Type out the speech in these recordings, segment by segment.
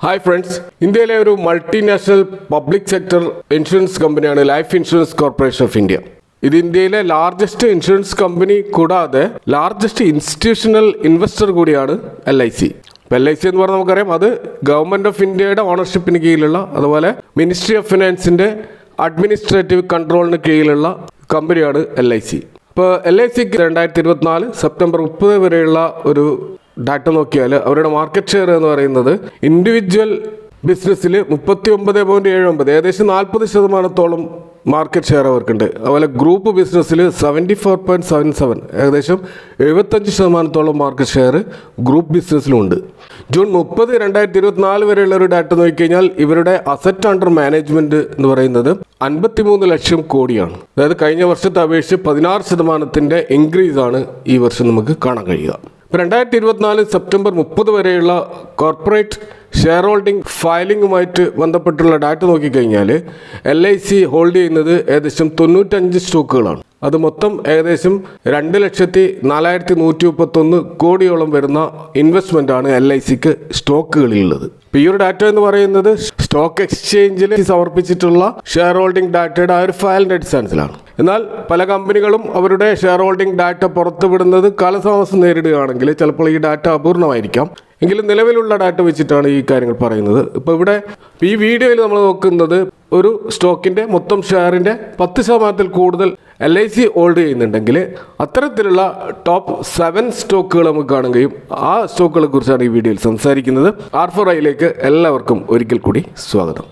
Hi friends, ഇന്ത്യയിലെ ഒരു multinational public sector insurance കമ്പനിയാണ് life insurance corporation of India. ഇത് ഇന്ത്യയിലെ ലാർജസ്റ്റ് ഇൻഷുറൻസ് കമ്പനി കൂടാതെ ലാർജസ്റ്റ് ഇൻസ്റ്റിറ്റ്യൂഷണൽ ഇൻവെസ്റ്റർ കൂടിയാണ് LIC. LIC എന്ന് പറഞ്ഞാൽ നമുക്കറിയാം, അത് ഗവൺമെൻറ് ഓഫ് ഇന്ത്യയുടെ ഓണർഷിപ്പിന് കീഴിലുള്ള, അതുപോലെ മിനിസ്ട്രി ഓഫ് ഫിനാൻസിൻ്റെ അഡ്മിനിസ്ട്രേറ്റീവ് കൺട്രോളിന് കീഴിലുള്ള കമ്പനിയാണ് LIC. ഇപ്പോൾ LICക്ക് 2024 സെപ്റ്റംബർ 30 വരെയുള്ള ഒരു ഡാറ്റ നോക്കിയാൽ അവരുടെ മാർക്കറ്റ് ഷെയർ എന്ന് പറയുന്നത് ഇൻഡിവിജ്വൽ ബിസിനസ്സിൽ 39.79, ഏകദേശം 40% മാർക്കറ്റ് ഷെയർ അവർക്കുണ്ട്. അതുപോലെ ഗ്രൂപ്പ് ബിസിനസ്സിൽ 74.77, ഏകദേശം 75% മാർക്കറ്റ് ഷെയർ ഗ്രൂപ്പ് ബിസിനസ്സിലുണ്ട്. ജൂൺ 30, 2024 വരെയുള്ള ഒരു ഡാറ്റ നോക്കിക്കഴിഞ്ഞാൽ ഇവരുടെ അസറ്റ് അണ്ടർ മാനേജ്മെൻറ്റ് എന്ന് പറയുന്നത് 53 ലക്ഷം കോടിയാണ്. അതായത് കഴിഞ്ഞ വർഷത്തെ അപേക്ഷിച്ച് 16% ഇൻക്രീസാണ് ഈ വർഷം നമുക്ക് കാണാൻ കഴിയുക. 2024 സെപ്റ്റംബർ 30 വരെയുള്ള കോർപ്പറേറ്റ് ഷെയർ ഹോൾഡിംഗ് ഫയലിംഗുമായിട്ട് ബന്ധപ്പെട്ടുള്ള ഡാറ്റ നോക്കിക്കഴിഞ്ഞാൽ LIC ഹോൾഡ് ചെയ്യുന്നത് ഏകദേശം 95 സ്റ്റോക്കുകളാണ്. അത് മൊത്തം ഏകദേശം 2,04,131 കോടിയോളം വരുന്ന ഇൻവെസ്റ്റ്മെൻ്റാണ് LICക്ക് സ്റ്റോക്കുകളിലുള്ളത്. ഈ ഒരു ഡാറ്റ എന്ന് പറയുന്നത് സ്റ്റോക്ക് എക്സ്ചേഞ്ചിൽ സമർപ്പിച്ചിട്ടുള്ള ഷെയർ ഹോൾഡിംഗ് ഡാറ്റയുടെ ആ ഒരു ഫയലിൻ്റെ അടിസ്ഥാനത്തിലാണ്. എന്നാൽ പല കമ്പനികളും അവരുടെ ഷെയർ ഹോൾഡിംഗ് ഡാറ്റ പുറത്തുവിടുന്നത് കാലതാമസം നേരിടുകയാണെങ്കിൽ ചിലപ്പോൾ ഈ ഡാറ്റ അപൂർണമായിരിക്കാം. എങ്കിലും നിലവിലുള്ള ഡാറ്റ വെച്ചിട്ടാണ് ഈ കാര്യങ്ങൾ പറയുന്നത്. ഇപ്പോൾ ഇവിടെ ഈ വീഡിയോയിൽ നമ്മൾ നോക്കുന്നത് ഒരു സ്റ്റോക്കിൻ്റെ മൊത്തം ഷെയറിൻ്റെ 10% കൂടുതൽ LIC ഹോൾഡ് ചെയ്യുന്നുണ്ടെങ്കിൽ അത്തരത്തിലുള്ള ടോപ്പ് 7 സ്റ്റോക്കുകൾ നമുക്ക് കാണാൻ കഴിയും. ആ സ്റ്റോക്കുകളെ കുറിച്ചാണ് ഈ വീഡിയോയിൽ സംസാരിക്കുന്നത്. R4iലേക്ക് എല്ലാവർക്കും ഒരിക്കൽ കൂടി സ്വാഗതം.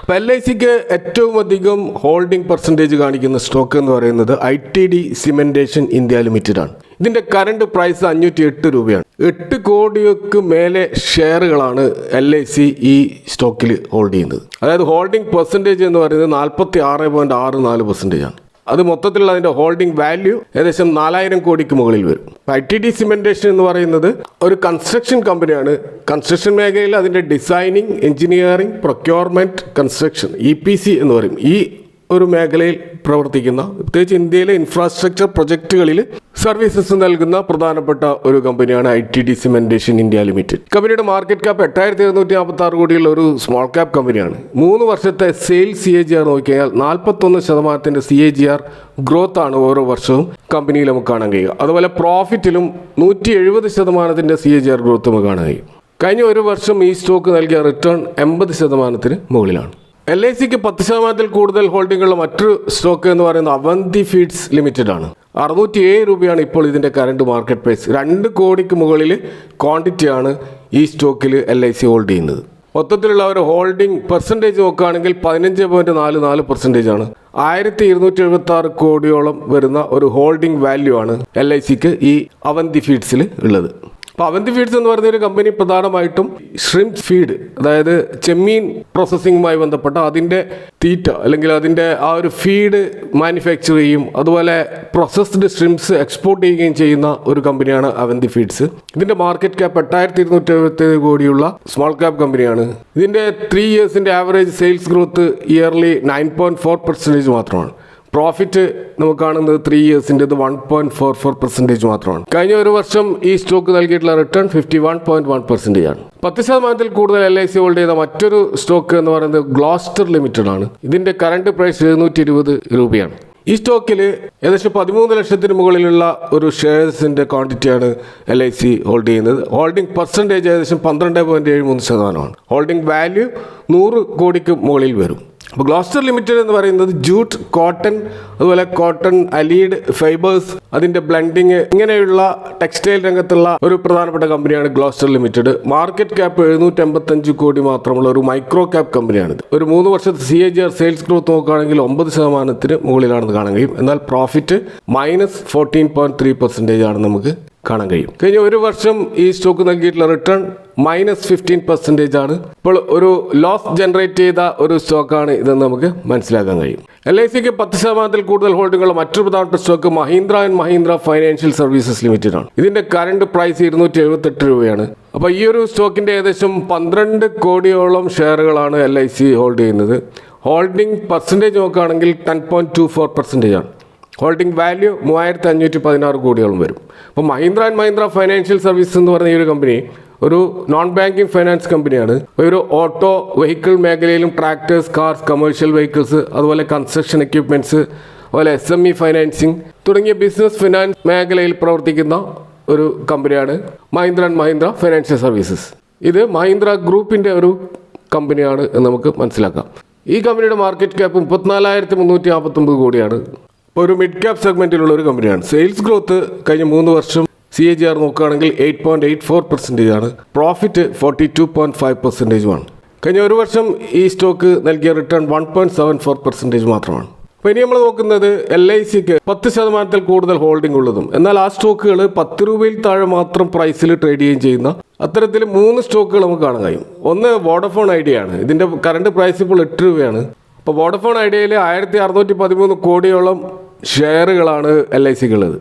അപ്പോൾ LICക്ക് ഏറ്റവും അധികം ഹോൾഡിംഗ് പെർസെൻറ്റേജ് കാണിക്കുന്ന സ്റ്റോക്ക് എന്ന് പറയുന്നത് ITD സിമെൻറ്റേഷൻ ഇന്ത്യ ലിമിറ്റഡ് ആണ്. ഇതിൻ്റെ കറണ്ട് പ്രൈസ് 508 രൂപയാണ്. 8 കോടിക്ക് മേലെ ഷെയറുകളാണ് LIC ഈ സ്റ്റോക്കിൽ ഹോൾഡ് ചെയ്യുന്നത്. അതായത് ഹോൾഡിംഗ് പെർസെൻറ്റേജ് എന്ന് പറയുന്നത് 46.64% ആണ്. അത് മൊത്തത്തിലുള്ള അതിൻ്റെ ഹോൾഡിംഗ് വാല്യൂ ഏകദേശം 4000 കോടിക്ക് മുകളിൽ വരും. ITD സിമെൻറ്റേഷൻ എന്ന് പറയുന്നത് ഒരു കൺസ്ട്രക്ഷൻ കമ്പനിയാണ്. കൺസ്ട്രക്ഷൻ മേഖലയിൽ അതിൻ്റെ designing, engineering, procurement, construction EPC എന്ന് പറയും. ഈ ഒരു മേഖലയിൽ പ്രവർത്തിക്കുന്ന, പ്രത്യേകിച്ച് ഇന്ത്യയിലെ ഇൻഫ്രാസ്ട്രക്ചർ പ്രൊജക്റ്റുകളിൽ സർവീസസ് നൽകുന്ന പ്രധാനപ്പെട്ട ഒരു കമ്പനിയാണ് ITD സിമെൻറ്റേഷൻ ഇന്ത്യ ലിമിറ്റഡ്. കമ്പനിയുടെ മാർക്കറ്റ് ക്യാപ്പ് 8,746 കോടിയുള്ള ഒരു സ്മോൾ ക്യാപ്പ് കമ്പനിയാണ്. 3 വർഷത്തെ സെയിൽസ് CAGR നോക്കിയാൽ 41% CAGR ഗ്രോത്ത് ആണ് ഓരോ വർഷവും കമ്പനിയിൽ നമുക്ക് കാണാൻ കഴിയുക. അതുപോലെ പ്രോഫിറ്റിലും 170% CAGR ഗ്രോത്ത് നമുക്ക് കാണാൻ കഴിയും. കഴിഞ്ഞ ഒരു വർഷം ഈ സ്റ്റോക്ക് നൽകിയ റിട്ടേൺ 80% മുകളിലാണ്. LICക്ക് 10% കൂടുതൽ ഹോൾഡിങ്ങുള്ള മറ്റൊരു സ്റ്റോക്ക് എന്ന് പറയുന്നത് അവന്തി ഫീഡ്സ് ലിമിറ്റഡ് ആണ്. 607 രൂപയാണ് ഇപ്പോൾ ഇതിൻ്റെ കറണ്ട് മാർക്കറ്റ് പ്രൈസ്. 2 കോടിക്ക് മുകളിൽ ക്വാണ്ടിറ്റിയാണ് ഈ സ്റ്റോക്കിൽ LIC ഹോൾഡ് ചെയ്യുന്നത്. മൊത്തത്തിലുള്ള ഒരു ഹോൾഡിംഗ് പെർസെൻറ്റേജ് നോക്കുകയാണെങ്കിൽ 15.44% ആണ്. 1276 കോടിയോളം വരുന്ന ഒരു ഹോൾഡിംഗ് വാല്യൂ ആണ് LICക്ക് ഈ അവന്തി ഫീഡ്സിൽ ഉള്ളത്. അപ്പോൾ അവന്തി ഫീഡ്സ് എന്ന് പറയുന്ന ഒരു കമ്പനി പ്രധാനമായിട്ടും ഷ്രിംപ് ഫീഡ്, അതായത് ചെമ്മീൻ പ്രോസസ്സിങ്ങുമായി ബന്ധപ്പെട്ട അതിൻ്റെ തീറ്റ അല്ലെങ്കിൽ അതിൻ്റെ ആ ഒരു ഫീഡ് മാനുഫാക്ചർ ചെയ്യും, അതുപോലെ പ്രോസസ്ഡ് ഷ്രിംപ്സ് എക്സ്പോർട്ട് ചെയ്യുകയും ചെയ്യുന്ന ഒരു കമ്പനിയാണ് അവന്തി ഫീഡ്സ്. ഇതിൻ്റെ മാർക്കറ്റ് ക്യാപ്പ് 8277 കോടിയുള്ള സ്മോൾ ക്യാപ്പ് കമ്പനിയാണ്. ഇതിൻ്റെ 3 ഇയേഴ്സിൻ്റെ ആവറേജ് സെയിൽസ് ഗ്രോത്ത് ഇയർലി 9.4% മാത്രമാണ്. പ്രോഫിറ്റ് നമുക്ക് കാണുന്നത് 3 ഇയേഴ്സിൻ്റെത് 1.44% മാത്രമാണ്. കഴിഞ്ഞ ഒരു വർഷം ഈ സ്റ്റോക്ക് നൽകിയിട്ടുള്ള റിട്ടേൺ 51.1% ആണ്. 10% കൂടുതൽ LIC ഹോൾഡ് ചെയ്ത മറ്റൊരു സ്റ്റോക്ക് എന്ന് പറയുന്നത് ഗ്ലോസ്റ്റർ ലിമിറ്റഡ് ആണ്. ഇതിൻ്റെ കറണ്ട് പ്രൈസ് 720 രൂപയാണ്. ഈ സ്റ്റോക്കിൽ ഏകദേശം 13 ലക്ഷത്തിന് മുകളിലുള്ള ഒരു ഷെയർസിൻ്റെ ക്വാണ്ടിറ്റിയാണ് LIC ഹോൾഡ് ചെയ്യുന്നത്. ഹോൾഡിംഗ് പെർസെൻറ്റേജ് ഏകദേശം 12.73%. ഹോൾഡിംഗ് വാല്യൂ 100 കോടിക്ക് മുകളിൽ വരും. അപ്പോൾ ഗ്ലോസ്റ്റർ ലിമിറ്റഡ് എന്ന് പറയുന്നത് ജൂട്ട്, കോട്ടൺ, അതുപോലെ കോട്ടൺ, അലീഡ് ഫൈബേഴ്സ്, അതിൻ്റെ ബ്ലെൻഡിങ്, ഇങ്ങനെയുള്ള ടെക്സ്റ്റൈൽ രംഗത്തുള്ള ഒരു പ്രധാനപ്പെട്ട കമ്പനിയാണ് ഗ്ലോസ്റ്റർ ലിമിറ്റഡ്. മാർക്കറ്റ് ക്യാപ്പ് 785 കോടി മാത്രമുള്ള ഒരു മൈക്രോ ക്യാപ്പ് കമ്പനിയാണിത്. ഒരു 3 വർഷത്തെ CAGR സെയിൽസ് ഗ്രോത്ത് നോക്കുകയാണെങ്കിൽ 9% മുകളിലാണെന്ന് കാണാൻ കഴിയും. എന്നാൽ പ്രോഫിറ്റ് -14.3% ആണ് നമുക്ക് കാണാൻ കഴിയും. കഴിഞ്ഞ ഒരു വർഷം ഈ സ്റ്റോക്ക് നൽകിയിട്ടുള്ള റിട്ടേൺ -15% ആണ്. ഇപ്പോൾ ഒരു ലോസ് ജനറേറ്റ് ചെയ്ത ഒരു സ്റ്റോക്കാണ് ഇതെന്ന് നമുക്ക് മനസ്സിലാക്കാൻ കഴിയും. LICക്ക് 10% കൂടുതൽ ഹോൾഡിങ്ങുള്ള മറ്റൊരു പ്രധാനപ്പെട്ട stock Mahindra and Mahindra financial services limited ആണ്. ഇതിൻ്റെ കറണ്ട് പ്രൈസ് 278 രൂപയാണ്. അപ്പോൾ ഈ ഒരു സ്റ്റോക്കിൻ്റെ ഏകദേശം 12 കോടിയോളം ഷെയറുകളാണ് LIC ഹോൾഡ് ചെയ്യുന്നത്. ഹോൾഡിംഗ് പെർസെൻറ്റേജ് നോക്കുകയാണെങ്കിൽ 10.24% ആണ്. ഹോൾഡിംഗ് വാല്യൂ 3516 കോടിയോളം വരും. അപ്പോൾ Mahindra and Mahindra financial services എന്ന് പറയുന്ന ഈ ഒരു കമ്പനി ഒരു നോൺ ബാങ്കിങ് ഫൈനാൻസ് കമ്പനിയാണ്. ഒരു ഓട്ടോ വെഹിക്കിൾ മേഖലയിലും ട്രാക്ടേഴ്സ്, കാർസ്, കമേഴ്ഷ്യൽ വെഹിക്കിൾസ്, അതുപോലെ കൺസ്ട്രക്ഷൻ എക്യുപ്മെന്റ്സ്, അതുപോലെ SME ഫൈനാൻസിങ് തുടങ്ങിയ ബിസിനസ് ഫിനാൻസ് മേഖലയിൽ പ്രവർത്തിക്കുന്ന ഒരു കമ്പനിയാണ് Mahindra and Mahindra financial services. ഇത് മഹീന്ദ്ര ഗ്രൂപ്പിന്റെ ഒരു കമ്പനിയാണ് എന്ന് നമുക്ക് മനസ്സിലാക്കാം. ഈ കമ്പനിയുടെ മാർക്കറ്റ് ക്യാപ്പ് 34,349 കോടിയാണ്. ഇപ്പോൾ ഒരു മിഡ് ക്യാപ് സെഗ്മെന്റിലുള്ള ഒരു കമ്പനിയാണ്. സെയിൽസ് ഗ്രോത്ത് കഴിഞ്ഞ 3 വർഷം CAGR നോക്കുകയാണെങ്കിൽ 8.84% ആണ്. പ്രോഫിറ്റ് 42.5% കഴിഞ്ഞ ഒരു വർഷം ഈ സ്റ്റോക്ക് നൽകിയ റിട്ടേൺ 1.74% മാത്രമാണ്. അപ്പോൾ ഇനി നമ്മൾ നോക്കുന്നത് LICക്ക് 10% കൂടുതൽ ഹോൾഡിംഗ് ഉള്ളതും എന്നാൽ ആ സ്റ്റോക്കുകൾ 10 രൂപയിൽ താഴെ മാത്രം പ്രൈസിൽ ട്രേഡ് ചെയ്യുകയും ചെയ്യുന്ന അത്തരത്തിൽ 3 സ്റ്റോക്കുകൾ നമുക്ക് കാണാൻ കഴിയും. ഒന്ന് വോഡഫോൺ ഐഡിയ ആണ്. ഇതിൻ്റെ കറണ്ട് പ്രൈസ് ഇപ്പോൾ 8 രൂപയാണ്. അപ്പോൾ വോഡഫോൺ ഐഡിയയിൽ 1613 കോടിയോളം ഷെയറുകളാണ് LICക്കുള്ളത്.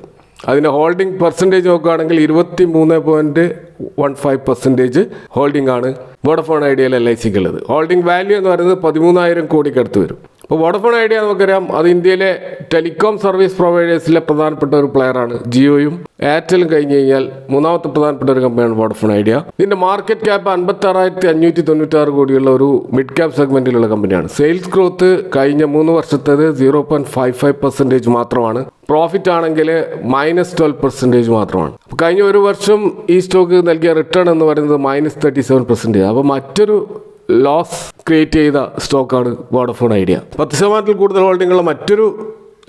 അതിൻ്റെ ഹോൾഡിംഗ് പെർസെൻറ്റേജ് നോക്കുകയാണെങ്കിൽ 23.15% ഹോൾഡിംഗ് ആണ് വോഡഫോൺ ഐഡിയയിൽ LICക്കുള്ളത്. ഹോൾഡിംഗ് വാല്യൂ എന്ന് പറയുന്നത് 13,000 കോടിക്ക് അടുത്ത് വരും. അപ്പോൾ വോഡഫോൺ ഐഡിയ നമുക്കറിയാം, അത് ഇന്ത്യയിലെ ടെലികോം സർവീസ് പ്രൊവൈഡേഴ്സിലെ പ്രധാനപ്പെട്ട ഒരു പ്ലെയറാണ്. ജിയോയും എയർടെലും കഴിഞ്ഞ് കഴിഞ്ഞാൽ മൂന്നാമത്തെ പ്രധാനപ്പെട്ട ഒരു കമ്പനിയാണ് വോഡഫോൺ ഐഡിയ. ഇതിൻ്റെ മാർക്കറ്റ് ക്യാപ്പ് 56,596 കോടിയുള്ള ഒരു മിഡ് ക്യാപ് സെഗ്മെന്റിലുള്ള കമ്പനിയാണ്. സെയിൽസ് ഗ്രോത്ത് കഴിഞ്ഞ 3 വർഷത്തേത് 0.55% മാത്രമാണ്. പ്രോഫിറ്റ് ആണെങ്കിൽ -12% മാത്രമാണ്. കഴിഞ്ഞ ഒരു വർഷം ഈ സ്റ്റോക്ക് നൽകിയ റിട്ടേൺ എന്ന് പറയുന്നത് -37%. അപ്പോൾ മറ്റൊരു ലോസ് ക്രിയേറ്റ് ചെയ്ത സ്റ്റോക്കാണ് വോഡഫോൺ ഐഡിയ. 10% കൂടുതൽ ഹോൾഡിംഗുള്ള മറ്റൊരു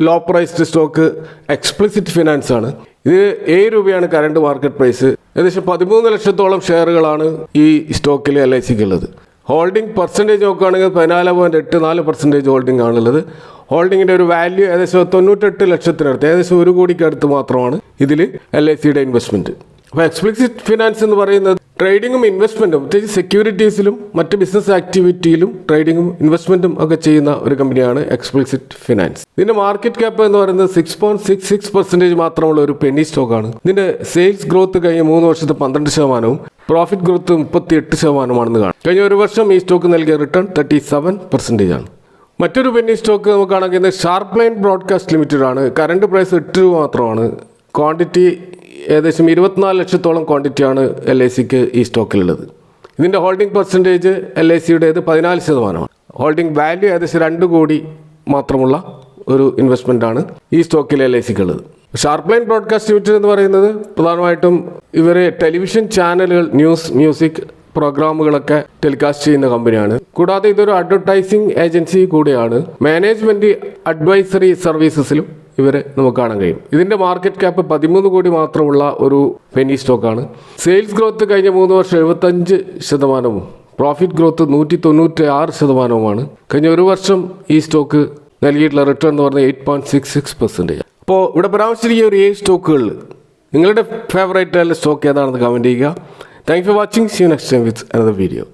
low priced stock explicit finance ആണ്. ഇത് 7 രൂപയാണ് കറണ്ട് മാർക്കറ്റ് പ്രൈസ്. ഏകദേശം 13 ലക്ഷത്തോളം ഷെയറുകളാണ് ഈ സ്റ്റോക്കിൽ LICക്കുള്ളത്. ഹോൾഡിംഗ് പെർസെൻറ്റേജ് നോക്കുകയാണെങ്കിൽ 14.84% ഹോൾഡിംഗ് ആണുള്ളത്. ഹോൾഡിങ്ങിൻ്റെ ഒരു വാല്യൂ ഏകദേശം 98 ലക്ഷത്തിനടുത്ത്, ഏകദേശം 1 കോടിക്ക് അടുത്ത് മാത്രമാണ് ഇതിൽ LICയുടെ ഇൻവെസ്റ്റ്മെൻറ്റ്. അപ്പോൾ എക്സ്പ്ലിസിറ്റ് ഫിനാൻസ് എന്ന് പറയുന്നത് ട്രേഡിങ്ങും ഇൻവെസ്റ്റ്മെൻറ്റും, പ്രത്യേകിച്ച് സെക്യൂരിറ്റീസിലും മറ്റ് ബിസിനസ് ആക്ടിവിറ്റിയിലും ട്രേഡിങ്ങും ഇൻവെസ്റ്റ്മെൻറ്റും ഒക്കെ ചെയ്യുന്ന ഒരു കമ്പനിയാണ് എക്സ്പ്ലിസിറ്റ് ഫിനാൻസ്. ഇതിൻ്റെ മാർക്കറ്റ് ക്യാപ്പ് എന്ന് പറയുന്നത് 6.66% മാത്രമുള്ള ഒരു പെന്നി സ്റ്റോക്കാണ്. ഇതിൻ്റെ സെയിൽസ് ഗ്രോത്ത് കഴിഞ്ഞ 3 വർഷത്തെ 12%, പ്രോഫിറ്റ് ഗ്രോത്ത് 38%ആണെന്ന് കാണാം. കഴിഞ്ഞ ഒരു വർഷം ഈ സ്റ്റോക്ക് നൽകിയ റിട്ടേൺ 37% ആണ്. മറ്റൊരു പെന്നി സ്റ്റോക്ക് നമുക്ക് കാണാൻ കഴിയുന്നത് ഷാർപ്പ് ലൈൻ ബ്രോഡ്കാസ്റ്റ് ലിമിറ്റഡ് ആണ്. കറണ്ട് പ്രൈസ് 8 രൂപ മാത്രമാണ്. ക്വാണ്ടിറ്റി ഏകദേശം 24 ലക്ഷത്തോളം ക്വാണ്ടിറ്റിയാണ് LICക്ക് ഈ സ്റ്റോക്കിലുള്ളത്. ഇതിൻ്റെ ഹോൾഡിംഗ് പെർസെൻറ്റേജ് LICയുടേത് 14%. ഹോൾഡിംഗ് വാല്യൂ ഏകദേശം 2 കോടി മാത്രമുള്ള ഒരു ഇൻവെസ്റ്റ്മെൻ്റ് ആണ് ഈ സ്റ്റോക്കിൽ LICക്കുള്ളത്. ഷാർപ്പ് ലൈൻ ബ്രോഡ്കാസ്റ്റ് ലിമിറ്റഡ് എന്ന് പറയുന്നത് പ്രധാനമായിട്ടും ഇവർ ടെലിവിഷൻ ചാനലുകൾ, ന്യൂസ്, മ്യൂസിക് പ്രോഗ്രാമുകളൊക്കെ ടെലികാസ്റ്റ് ചെയ്യുന്ന കമ്പനിയാണ്. കൂടാതെ ഇതൊരു അഡ്വർടൈസിംഗ് ഏജൻസി കൂടിയാണ്. മാനേജ്മെൻറ്റ് അഡ്വൈസറി സർവീസസിലും ഇവരെ നമുക്ക് കാണാൻ കഴിയും. ഇതിൻ്റെ മാർക്കറ്റ് ക്യാപ്പ് 13 കോടി മാത്രമുള്ള ഒരു പെന്നി സ്റ്റോക്കാണ്. സെയിൽസ് ഗ്രോത്ത് കഴിഞ്ഞ 3 വർഷം 75%, പ്രോഫിറ്റ് ഗ്രോത്ത് 196%. കഴിഞ്ഞ ഒരു വർഷം ഈ സ്റ്റോക്ക് നൽകിയിട്ടുള്ള റിട്ടേൺ എന്ന് പറഞ്ഞാൽ 8.66%. അപ്പോൾ ഇവിടെ പരാമർശിച്ചിരിക്കുന്ന ഒരു 7 സ്റ്റോക്കുകളിൽ നിങ്ങളുടെ ഫേവറേറ്റ് സ്റ്റോക്ക് ഏതാണെന്ന് കമൻറ്റ് ചെയ്യുക. Thank you for watching. See you next time with another video.